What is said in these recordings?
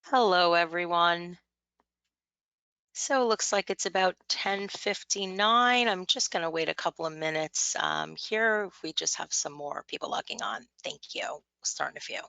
Hello, everyone. So it looks like it's about 10:59. I'm just going to wait a couple of minutes here. If we just have some more people logging on. Thank you. We'll start in a few.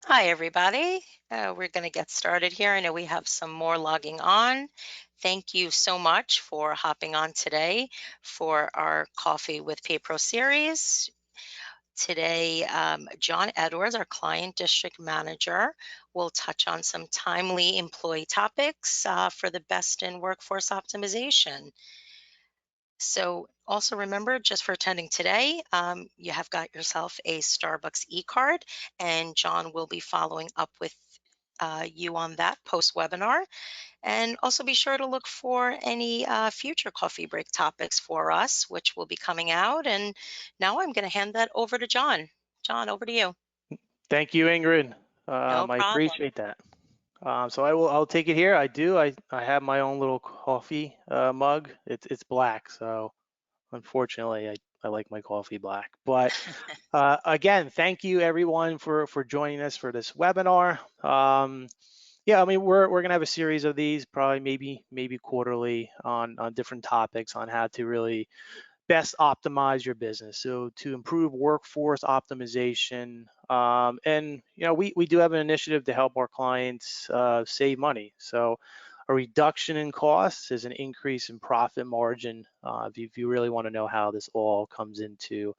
Hi, everybody. We're going to get started here. I know we have some more logging on. Thank you so much for hopping on today for our Coffee with Paypro series. Today, John Edwards, our client district manager, will touch on some timely employee topics for the best in workforce optimization. So, also remember, just for attending today, you have got yourself a Starbucks e-card, and John will be following up with you on that post webinar. And also be sure to look for any future coffee break topics for us, which will be coming out. And now I'm going to hand that over to John. John, over to you. Thank you, Ingrid. No I problem. appreciate that. So I'll take it here. I have my own little coffee mug. It's black, so unfortunately I like my coffee black. But again, thank you everyone for joining us for this webinar. Yeah, I mean we're gonna have a series of these, probably maybe quarterly on different topics on how to really best optimize your business. So to improve workforce optimization, and we do have an initiative to help our clients save money. So a reduction in costs is an increase in profit margin. If you really want to know how this all comes into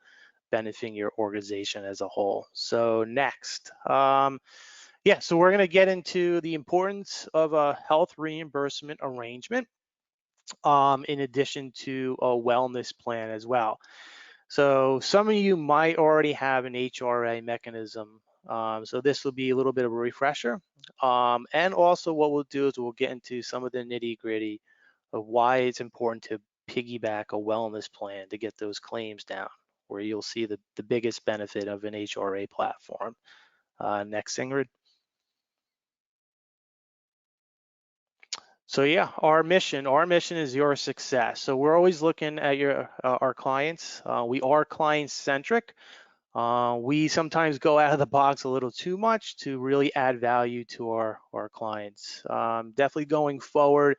benefiting your organization as a whole. So next, yeah, so we're going to get into the importance of a health reimbursement arrangement, in addition to a wellness plan as well. So some of you might already have an HRA mechanism. So this will be a little bit of a refresher. And also what we'll do is we'll get into some of the nitty gritty of why it's important to piggyback a wellness plan to get those claims down, where you'll see the biggest benefit of an HRA platform. Next, Ingrid. So yeah, our mission is your success. So we're always looking at our clients. We are client centric. We sometimes go out of the box a little too much to really add value to our clients. Definitely going forward,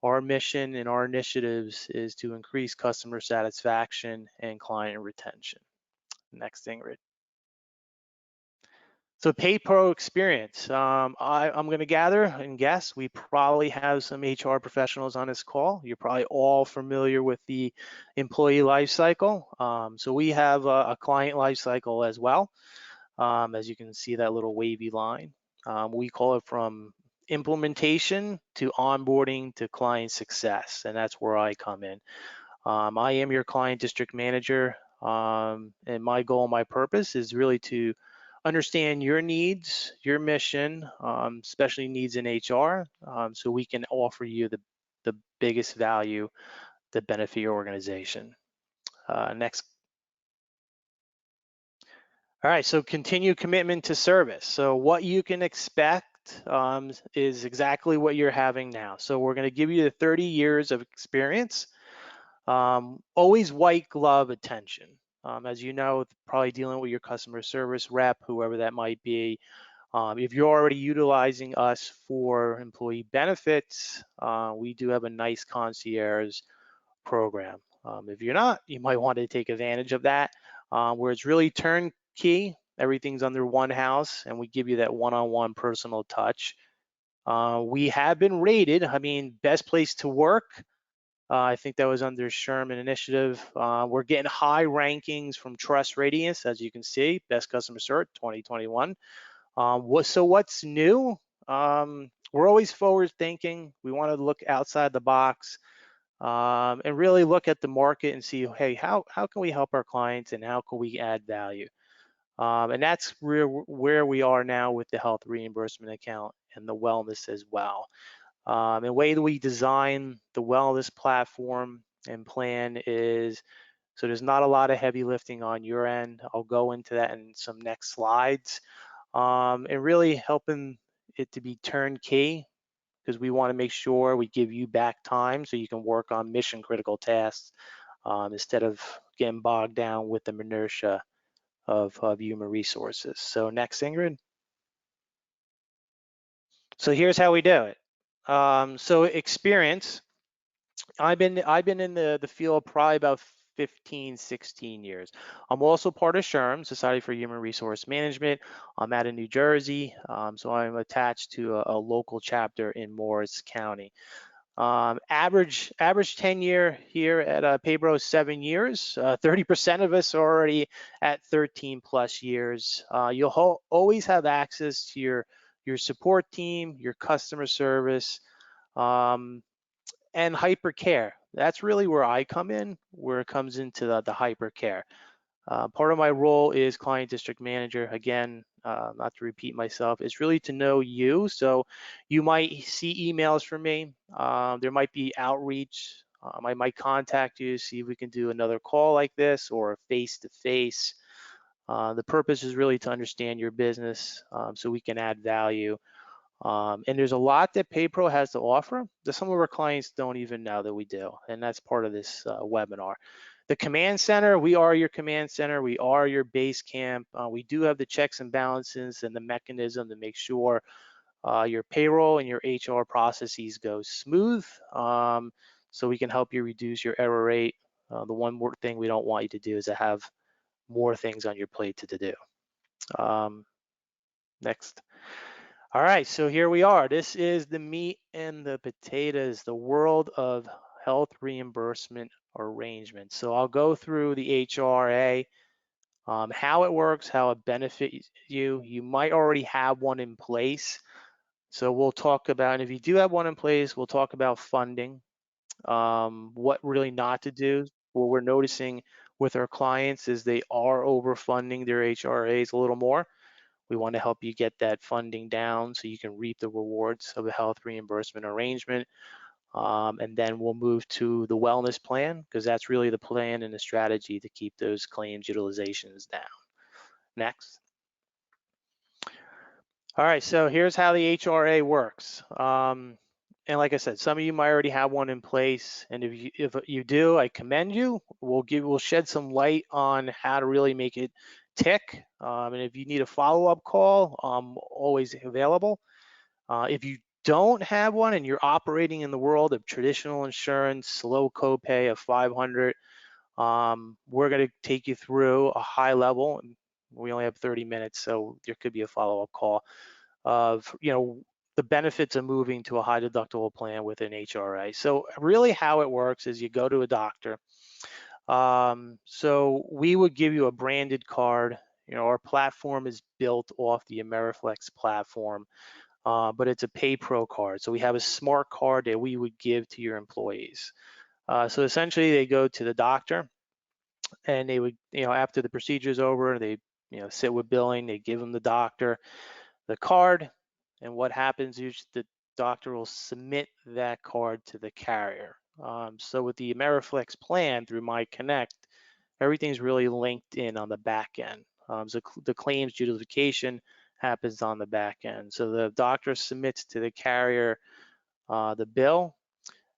our mission and our initiatives is to increase customer satisfaction and client retention. Next, Ingrid. So Paypro experience. I'm going to gather and guess we probably have some HR professionals on this call. You're probably all familiar with the employee life cycle. So we have a client life cycle as well. As you can see that little wavy line. We call it from implementation to onboarding to client success, and that's where I come in. I am your client district manager, and my goal, my purpose is really to understand your needs, your mission, especially needs in HR, so we can offer you the biggest value to benefit your organization. Next. All right, so continue commitment to service. So what you can expect is exactly what you're having now. So we're going to give you the 30 years of experience. Always white glove attention. As you know, probably dealing with your customer service rep, whoever that might be. If you're already utilizing us for employee benefits, we do have a nice concierge program. If you're not, you might want to take advantage of that, where it's really turnkey. Everything's under one house, and we give you that one-on-one personal touch. We have been rated, I mean, best place to work. I think that was under Sherman Initiative. We're getting high rankings from Trust Radius, as you can see, best customer service 2021. What's new? We're always forward thinking. We want to look outside the box, and really look at the market and see, hey, how can we help our clients and how can we add value? And that's where we are now with the health reimbursement account and the wellness as well. And the way that we design the wellness platform and plan is, so there's not a lot of heavy lifting on your end. I'll go into that in some next slides. And really helping it to be turnkey, because we want to make sure we give you back time so you can work on mission critical tasks, instead of getting bogged down with the minutia of human resources. So next, Ingrid. So here's how we do it. So experience. I've been in the field probably about 15, 16 years. I'm also part of SHRM, Society for Human Resource Management. I'm out of New Jersey, so I'm attached to a local chapter in Morris County. Average tenure here at Paypro is 7 years. 30% of us are already at 13 plus years. You'll always have access to your support team, your customer service, um, and hypercare. That's really where I come in, where it comes into the hypercare. Part of my role is client district manager. Again, not to repeat myself, it's really to know you. So you might see emails from me. There might be outreach. I might contact you, see if we can do another call like this or face to face. The purpose is really to understand your business, so we can add value. And there's a lot that Paypro has to offer that some of our clients don't even know that we do. And that's part of this webinar. The command center, we are your command center. We are your base camp. We do have the checks and balances and the mechanism to make sure your payroll and your HR processes go smooth, so we can help you reduce your error rate. The one more thing we don't want you to do is to have more things on your plate to do. Next. All right, so here we are. This is the meat and the potatoes, the world of health reimbursement arrangements. So I'll go through the HRA, how it works, how it benefits you. You might already have one in place. So we'll talk about, and if you do have one in place, we'll talk about funding, what really not to do. What we're noticing with our clients is they are overfunding their HRAs a little more. We want to help you get that funding down so you can reap the rewards of a health reimbursement arrangement. And then we'll move to the wellness plan, because that's really the plan and the strategy to keep those claims utilizations down. Next. All right, so here's how the HRA works. And like I said, some of you might already have one in place, and if you do, I commend you. We'll shed some light on how to really make it tick. And if you need a follow-up call, I'm always available. If you don't have one and you're operating in the world of traditional insurance, low copay of 500, we're going to take you through a high level. We only have 30 minutes, so there could be a follow-up call of, the benefits of moving to a high deductible plan with an HRA. So really how it works is you go to a doctor. So we would give you a branded card. Our platform is built off the Ameriflex platform, but it's a Paypro card. So we have a smart card that we would give to your employees. So essentially they go to the doctor and they would, after the procedure is over, they, sit with billing, they give them the doctor the card, and what happens is the doctor will submit that card to the carrier. So with the Ameriflex plan through My Connect, everything's really linked in on the back end. So the claims justification happens on the back end. So the doctor submits to the carrier the bill.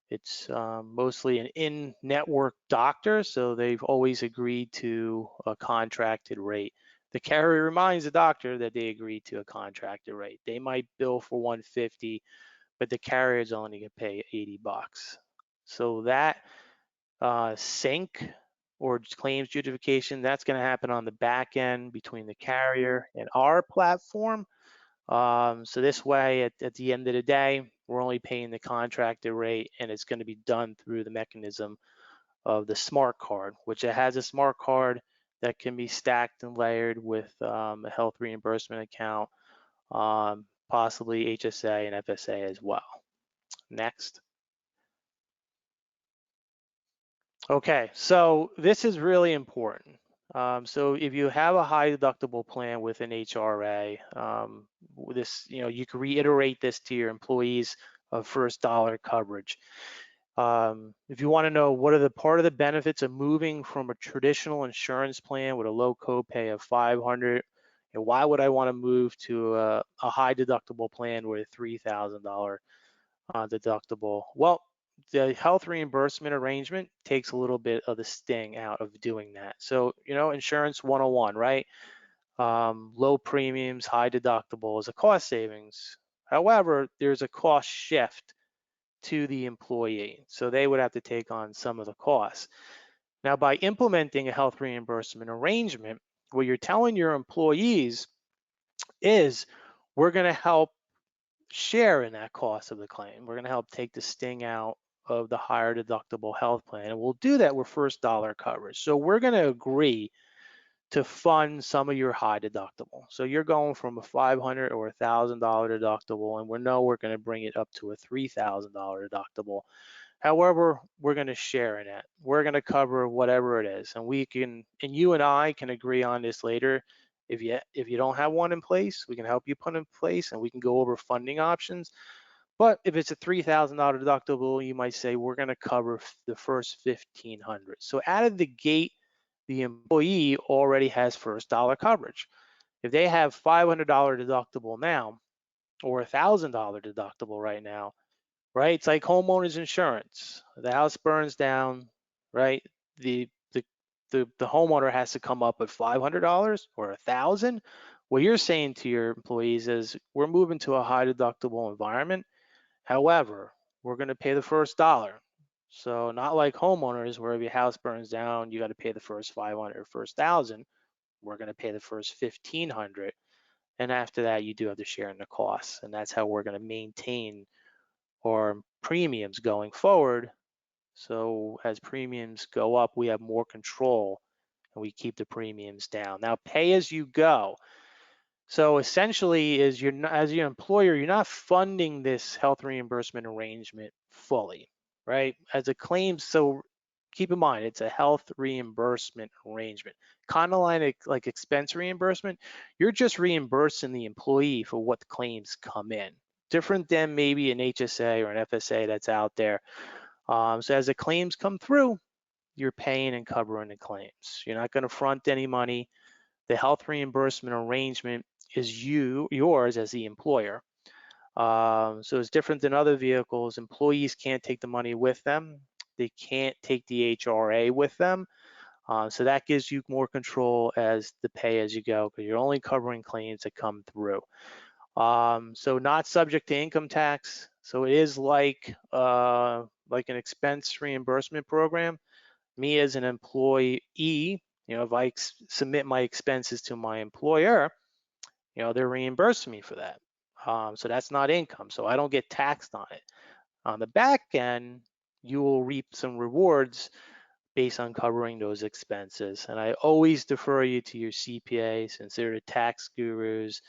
It's mostly an in-network doctor, so they've always agreed to a contracted rate The carrier reminds the doctor that they agreed to a contracted rate. They might bill for 150, but the carrier is only going to pay 80 bucks. So that sync or claims justification, that's going to happen on the back end between the carrier and our platform. So this way, at the end of the day, we're only paying the contracted rate, and it's going to be done through the mechanism of the smart card, which it has a smart card that can be stacked and layered with a health reimbursement account, possibly HSA and FSA as well. Next. Okay, so this is really important. So if you have a high deductible plan with an HRA, this, you can reiterate this to your employees of first dollar coverage. If you want to know what are the part of the benefits of moving from a traditional insurance plan with a low copay of 500, and why would I want to move to a high deductible plan with a $3,000 deductible? Well, the health reimbursement arrangement takes a little bit of the sting out of doing that. So, insurance 101, right? Low premiums, high deductible is a cost savings. However, there's a cost shift to the employee. So they would have to take on some of the costs. Now, by implementing a health reimbursement arrangement, what you're telling your employees is we're going to help share in that cost of the claim. We're going to help take the sting out of the higher deductible health plan. And we'll do that with first dollar coverage. So we're going to agree to fund some of your high deductible. So you're going from a $500 or $1,000 deductible, and we're going to bring it up to a $3,000 deductible. However, we're going to share in it. We're going to cover whatever it is, and you and I can agree on this later. If you don't have one in place, we can help you put in place, and we can go over funding options. But if it's a $3,000 deductible, you might say we're going to cover the first 1,500. So out of the gate, the employee already has first dollar coverage. If they have $500 deductible now, or $1,000 deductible right now, right? It's like homeowners insurance. The house burns down, right? The the the homeowner has to come up with $500 or $1,000. What you're saying to your employees is we're moving to a high deductible environment. However, we're going to pay the first dollar. So not like homeowners where if your house burns down, you got to pay the first 500 or first 1,000. We're going to pay the first 1,500, and after that, you do have to share in the costs, and that's how we're going to maintain our premiums going forward. So as premiums go up, we have more control and we keep the premiums down. Now, pay as you go. So essentially, as your employer, you're not funding this health reimbursement arrangement fully, right? As a claim, so keep in mind, it's a health reimbursement arrangement. Kind of like expense reimbursement, you're just reimbursing the employee for what the claims come in. Different than maybe an HSA or an FSA that's out there. So as the claims come through, you're paying and covering the claims. You're not going to front any money. The health reimbursement arrangement is yours as the employer. So it's different than other vehicles. Employees can't take the money with them. They can't take the HRA with them. So that gives you more control as the pay as you go, because you're only covering claims that come through. So not subject to income tax. So it is like an expense reimbursement program. Me as an employee, if I submit my expenses to my employer, they're reimbursing me for that. So that's not income. So I don't get taxed on it. On the back end, you will reap some rewards based on covering those expenses. And I always defer you to your CPA since they're the tax gurus.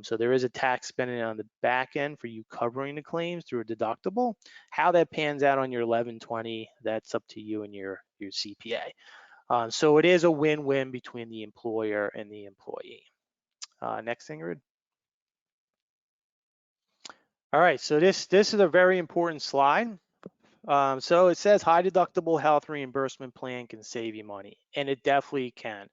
So there is a tax benefit on the back end for you covering the claims through a deductible. How that pans out on your 1120, that's up to you and your CPA. So it is a win-win between the employer and the employee. Next, Ingrid. All right, so this is a very important slide. So it says high deductible health reimbursement plan can save you money, and it definitely can.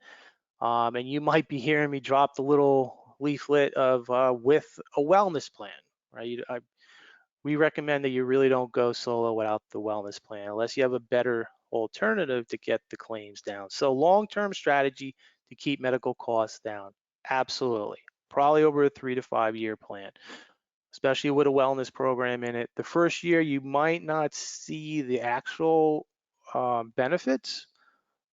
And you might be hearing me drop the little leaflet of with a wellness plan, right? We recommend that you really don't go solo without the wellness plan unless you have a better alternative to get the claims down. So long-term strategy to keep medical costs down? Absolutely. Probably over a 3 to 5 year plan, especially with a wellness program in it. The first year, you might not see the actual benefits,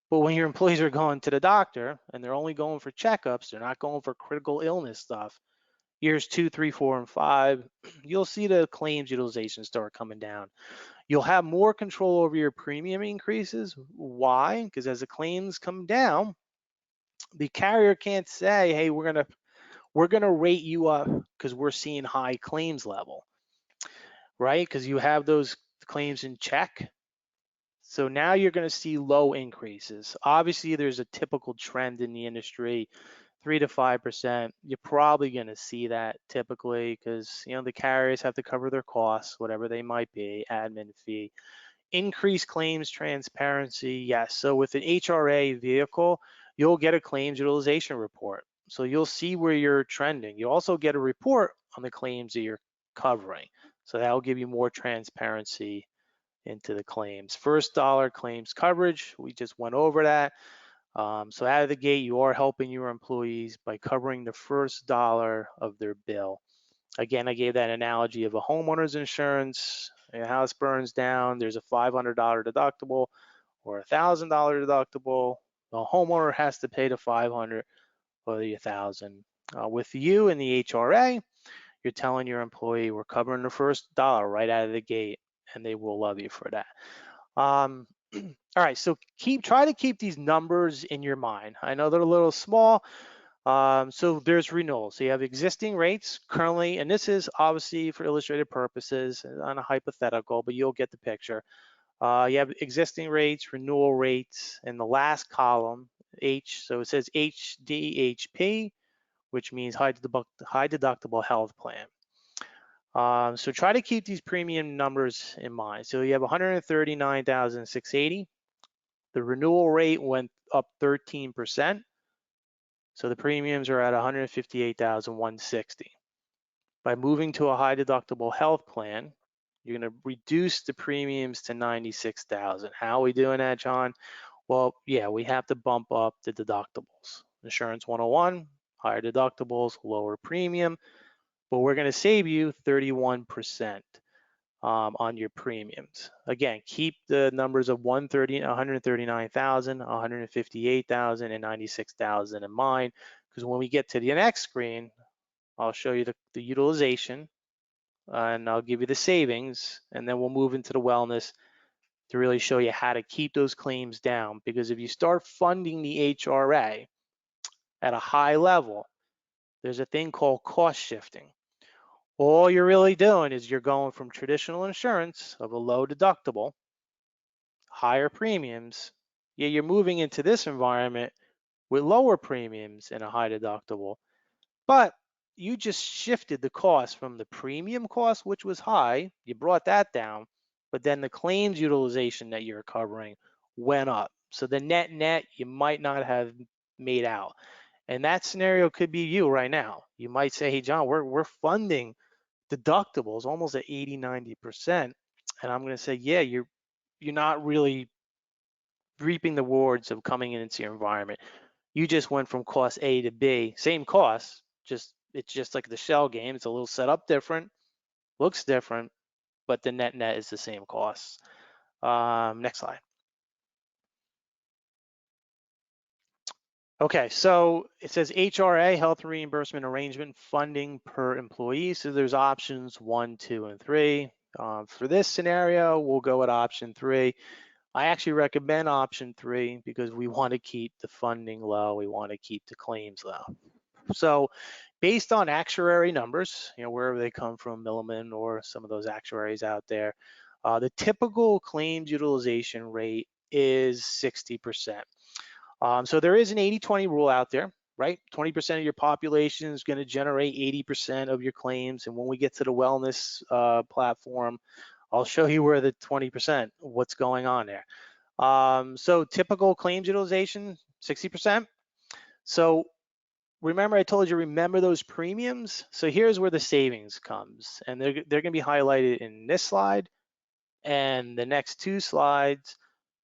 but when your employees are going to the doctor and they're only going for checkups, they're not going for critical illness stuff. Years 2, 3, 4, and 5, you'll see the claims utilization start coming down. You'll have more control over your premium increases. Why? Because as the claims come down, the carrier can't say, "Hey, we're gonna rate you up because we're seeing high claims level," right? Because you have those claims in check. So now you're going to see low increases. Obviously, there's a typical trend in the industry, 3 to 5%. You're probably going to see that typically because the carriers have to cover their costs, whatever they might be, admin fee. Increased claims transparency, yes. So with an HRA vehicle, you'll get a claims utilization report. So you'll see where you're trending. You also get a report on the claims that you're covering. So that'll give you more transparency into the claims. First dollar claims coverage, we just went over that. So out of the gate, you are helping your employees by covering the first dollar of their bill. Again, I gave that analogy of a homeowner's insurance. Your house burns down, there's a $500 deductible or a $1,000 deductible. The homeowner has to pay the 500 or the 1,000. With you and the HRA, you're telling your employee we're covering the first dollar right out of the gate, and they will love you for that. All right, so try to keep these numbers in your mind. I know they're a little small. So there's renewals. So you have existing rates currently, and this is obviously for illustrated purposes on a hypothetical, but you'll get the picture. You have existing rates, renewal rates, and the last column, H, so it says HDHP, which means high deductible health plan. So try to keep these premium numbers in mind. So you have 139,680. The renewal rate went up 13%. So the premiums are at 158,160. By moving to a high deductible health plan, you're going to reduce the premiums to 96,000. How are we doing that, John? Well, yeah, we have to bump up the deductibles. Insurance 101, higher deductibles, lower premium, but we're going to save you 31% on your premiums. Again, keep the numbers of 139,000, 158,000, and 96,000 in mind, because when we get to the next screen, I'll show you the utilization and I'll give you the savings, and then we'll move into the wellness to really show you how to keep those claims down. Because if you start funding the HRA at a high level, there's a thing called cost shifting. All you're really doing is you're going from traditional insurance of a low deductible, higher premiums, yeah, you're moving into this environment with lower premiums and a high deductible, but you just shifted the cost from the premium cost, which was high, you brought that down, but then the claims utilization that you're covering went up. So the net you might not have made out. And that scenario could be you right now. You might say, hey, John, we're funding deductibles almost at 80, 90%. And I'm going to say, yeah, you're not really reaping the rewards of coming into your environment. You just went from cost A to B, same cost, just it's just like the shell game. It's a little set up different, looks different, but the net is the same cost. Next slide. Okay, so it says HRA, health reimbursement arrangement, funding per employee. So there's options 1, 2, and 3. For this scenario, we'll go with option 3. I actually recommend option 3 because we want to keep the funding low. We want to keep the claims low. So based on actuary numbers, wherever they come from, Milliman or some of those actuaries out there, the typical claims utilization rate is 60%. So there is an 80-20 rule out there, right? 20% of your population is going to generate 80% of your claims. And when we get to the wellness platform, I'll show you where the 20%, what's going on there. So typical claims utilization, 60%. So remember I told you, remember those premiums? So here's where the savings comes. And they're going to be highlighted in this slide and the next two slides.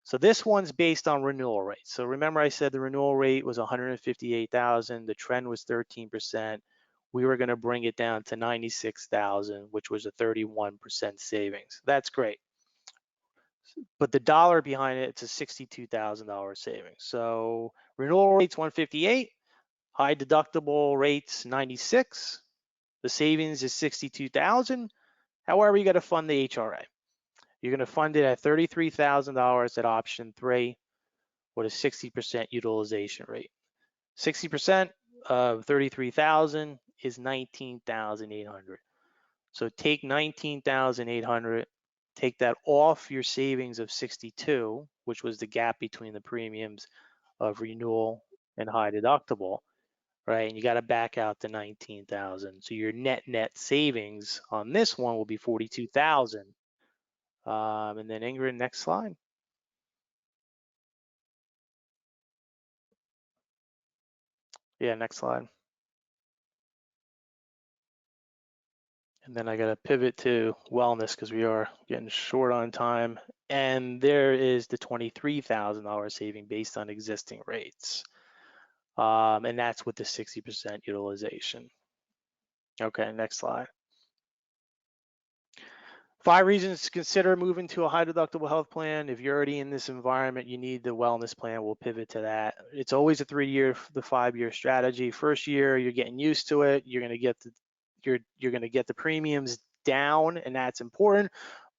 So this one's based on renewal rate. So remember I said the renewal rate was 158,000, the trend was 13%. We were going to bring it down to 96,000, which was a 31% savings. That's great. But the dollar behind it, it's a $62,000 savings. So renewal rate's 158, high deductible rate's 96, the savings is 62,000. However, you got to fund the HRA. You're going to fund it at $33,000 at option 3 with a 60% utilization rate. 60% of 33,000 is 19,800. So take 19,800, take that off your savings of 62, which was the gap between the premiums of renewal and high deductible, right? And you got to back out the 19,000. So your net savings on this one will be 42,000. And then Ingrid, next slide. Yeah, next slide. And then I got to pivot to wellness because we are getting short on time. And there is the $23,000 saving based on existing rates. And that's with the 60% utilization. Okay, next slide. 5 reasons to consider moving to a high deductible health plan. If you're already in this environment, you need the wellness plan. We'll pivot to that. It's always a 3-year, the 5-year strategy. First year, you're getting used to it. You're going to get you're going to get the premiums down, and that's important.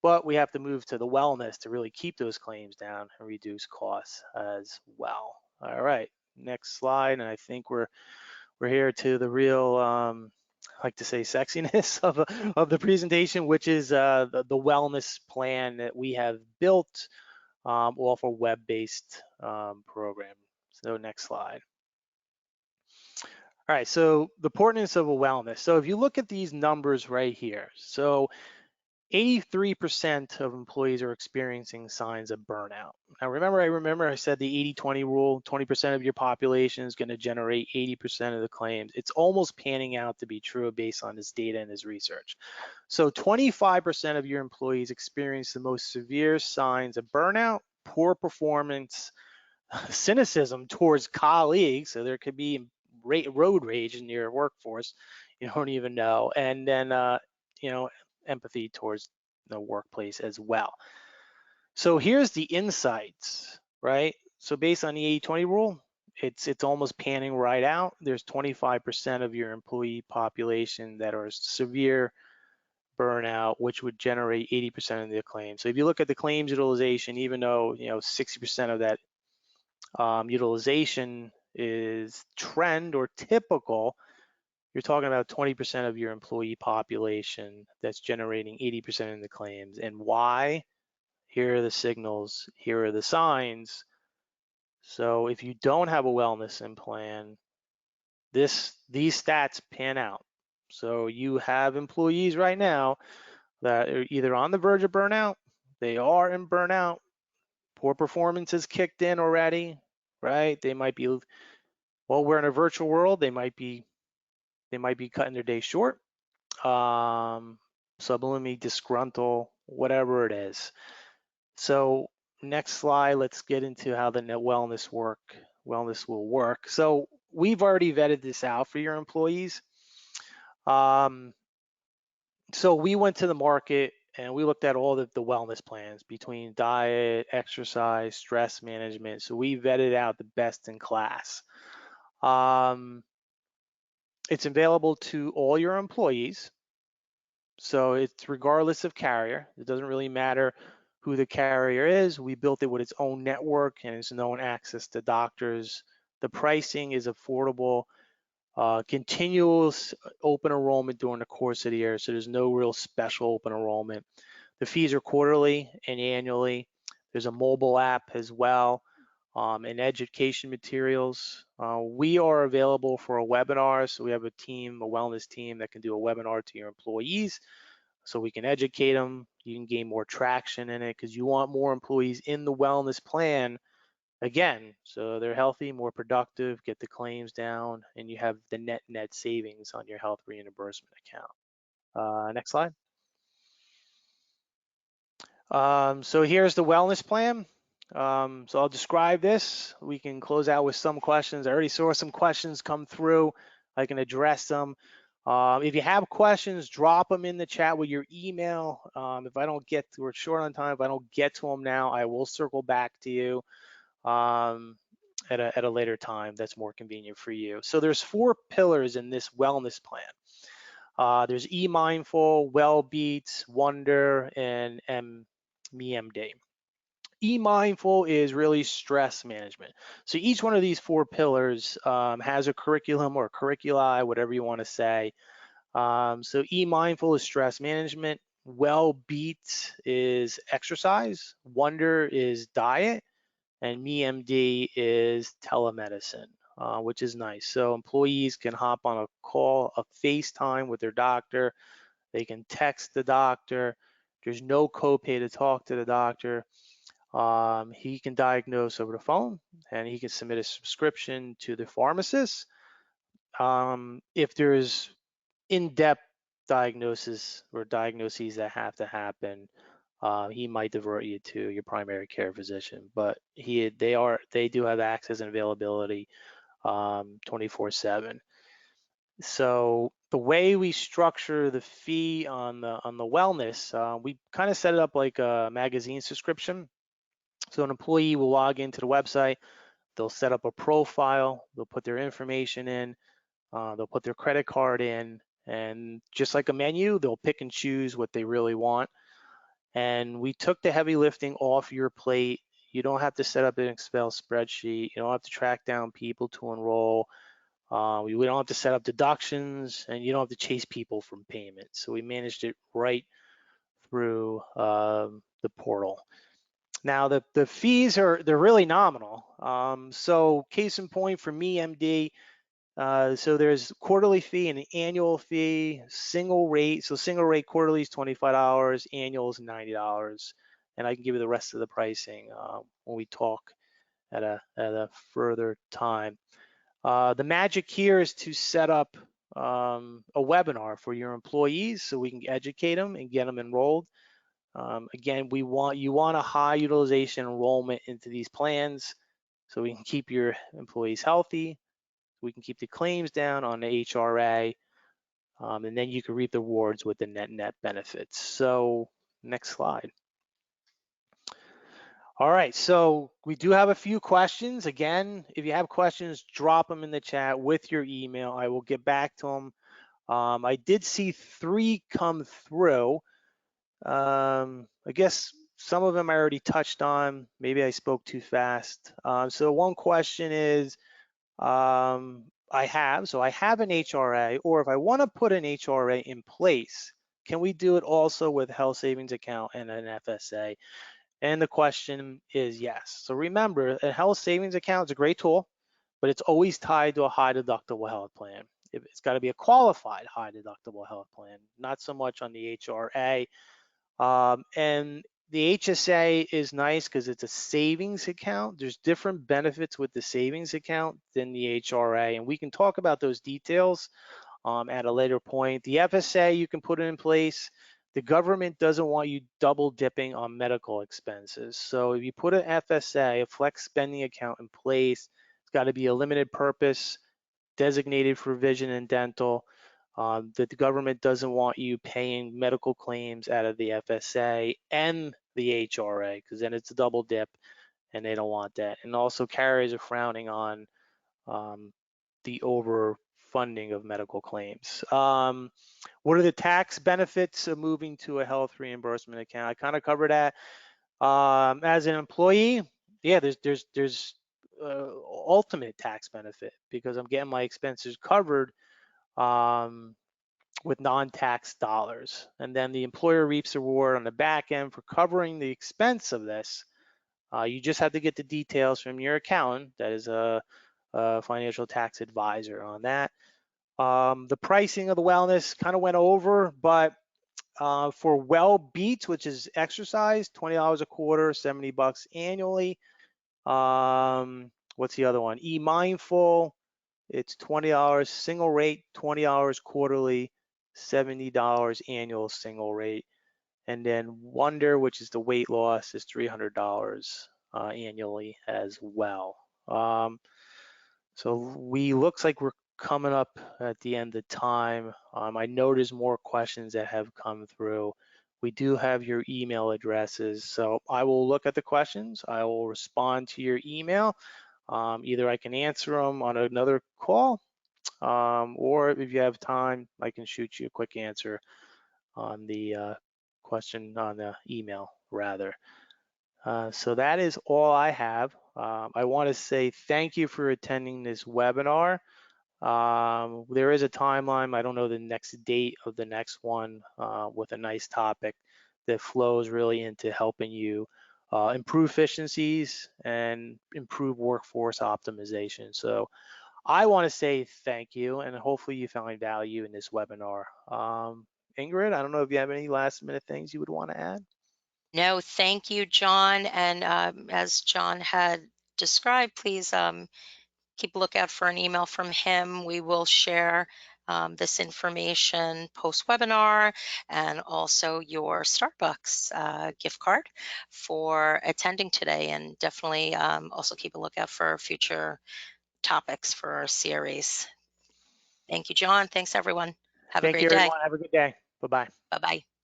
But we have to move to the wellness to really keep those claims down and reduce costs as well. All right, next slide. And I think we're here to the real I like to say sexiness of the presentation, which is the wellness plan that we have built off a web-based program. So next slide. All right, so the importance of a wellness. So if you look at these numbers right here, so 83% of employees are experiencing signs of burnout. Now, remember I said the 80-20 rule, 20% of your population is going to generate 80% of the claims. It's almost panning out to be true based on this data and this research. So 25% of your employees experience the most severe signs of burnout, poor performance, cynicism towards colleagues. So there could be road rage in your workforce. You don't even know. And then, empathy towards the workplace as well. So here's the insights, right? So based on the 80-20 rule, it's almost panning right out. There's 25% of your employee population that are severe burnout, which would generate 80% of the claims. So if you look at the claims utilization, even though 60% of that utilization is trend or typical, you're talking about 20% of your employee population that's generating 80% of the claims. And why? Here are the signals, here are the signs. So if you don't have a wellness plan, these stats pan out. So you have employees right now that are either on the verge of burnout, they are in burnout, poor performance has kicked in already, right? They might be, well, we're in a virtual world, they might be cutting their day short, subliminally disgruntled, whatever it is. So next slide, let's get into how the wellness will work. So we've already vetted this out for your employees. So we went to the market and we looked at all the wellness plans between diet, exercise, stress management. So we vetted out the best in class. It's available to all your employees. So it's regardless of carrier. It doesn't really matter who the carrier is. We built it with its own network and its own access to doctors. The pricing is affordable, continuous open enrollment during the course of the year. So there's no real special open enrollment. The fees are quarterly and annually. There's a mobile app as well, and education materials. We are available for a webinar. So we have a wellness team that can do a webinar to your employees so we can educate them. You can gain more traction in it because you want more employees in the wellness plan again, so they're healthy, more productive, get the claims down, and you have the net savings on your health reimbursement account. Next slide. So here's the wellness plan. So I'll describe this. We can close out with some questions. I already saw some questions come through. I can address them. If you have questions, drop them in the chat with your email. If I don't get to, we're short on time. If I don't get to them now, I will circle back to you um, at a later time that's more convenient for you. So there's 4 pillars in this wellness plan. There's E Mindful, Well Beats, Wonder, and MEMD. E Mindful is really stress management. So each one of these 4 pillars has a curriculum or curriculi, whatever you want to say. So E Mindful is stress management. Well Beats is exercise. Wonder is diet. And MEMD is telemedicine, which is nice. So employees can hop on a call, a FaceTime with their doctor. They can text the doctor. There's no copay to talk to the doctor. He can diagnose over the phone, and he can submit a subscription to the pharmacist. If there's in-depth diagnosis or diagnoses that have to happen, he might divert you to your primary care physician. But they do have access and availability 24/7. So the way we structure the fee on the wellness, we kind of set it up like a magazine subscription. So an employee will log into the website, they'll set up a profile, they'll put their information in, they'll put their credit card in, and just like a menu, they'll pick and choose what they really want. And we took the heavy lifting off your plate. You don't have to set up an Excel spreadsheet. You don't have to track down people to enroll. We don't have to set up deductions, and you don't have to chase people from payments. So we managed it right through the portal. Now the fees they're really nominal. So case in point for me, MD, so there's quarterly fee and an annual fee, single rate. So single rate quarterly is $25, annual is $90, and I can give you the rest of the pricing when we talk at a further time. The magic here is to set up a webinar for your employees so we can educate them and get them enrolled. Again, you want a high utilization enrollment into these plans so we can keep your employees healthy. We can keep the claims down on the HRA, and then you can reap the rewards with the net benefits. So next slide. All right, so we do have a few questions. Again, if you have questions, drop them in the chat with your email. I will get back to them. I did see 3 come through. I guess some of them I already touched on. Maybe I spoke too fast. So one question is, I have an HRA, or if I want to put an HRA in place, can we do it also with health savings account and an FSA? And the question is yes. So remember, a health savings account is a great tool, but it's always tied to a high deductible health plan. It's got to be a qualified high deductible health plan, not so much on the HRA. And the HSA is nice because it's a savings account. There's different benefits with the savings account than the HRA, and we can talk about those details at a later point. The FSA, you can put it in place. The government doesn't want you double dipping on medical expenses. So if you put an FSA, a flex spending account in place, it's got to be a limited purpose, designated for vision and dental. That the government doesn't want you paying medical claims out of the FSA and the HRA, because then it's a double dip and they don't want that. And also carriers are frowning on the overfunding of medical claims. What are the tax benefits of moving to a health reimbursement account? I kind of covered that. As an employee, yeah, there's ultimate tax benefit because I'm getting my expenses covered with non-tax dollars. And then the employer reaps a reward on the back end for covering the expense of this. You just have to get the details from your accountant, that is a financial tax advisor on that. The pricing of the wellness kind of went over, but for Well Beats, which is exercise, $20 a quarter, $70 annually. What's the other one? E Mindful, it's $20 single rate, $20 quarterly, $70 annual single rate. And then Wonder, which is the weight loss, is $300 annually as well. So we looks like we're coming up at the end of time. I know there's more questions that have come through. We do have your email addresses, so I will look at the questions. I will respond to your email. Either I can answer them on another call, or if you have time, I can shoot you a quick answer on the question on the email rather. So that is all I have. I want to say thank you for attending this webinar. There is a timeline. I don't know the next date of the next one with a nice topic that flows really into helping you improve efficiencies and improve workforce optimization. So I want to say thank you, and hopefully you found value in this webinar. Ingrid, I don't know if you have any last minute things you would want to add. No, thank you, John. And as John had described, please keep a lookout for an email from him. We will share this information post-webinar and also your Starbucks gift card for attending today. And definitely also keep a lookout for future topics for our series. Thank you, John. Thanks, everyone. Have a Thank you, great day. everyone. Have a good day. Bye-bye. Bye-bye.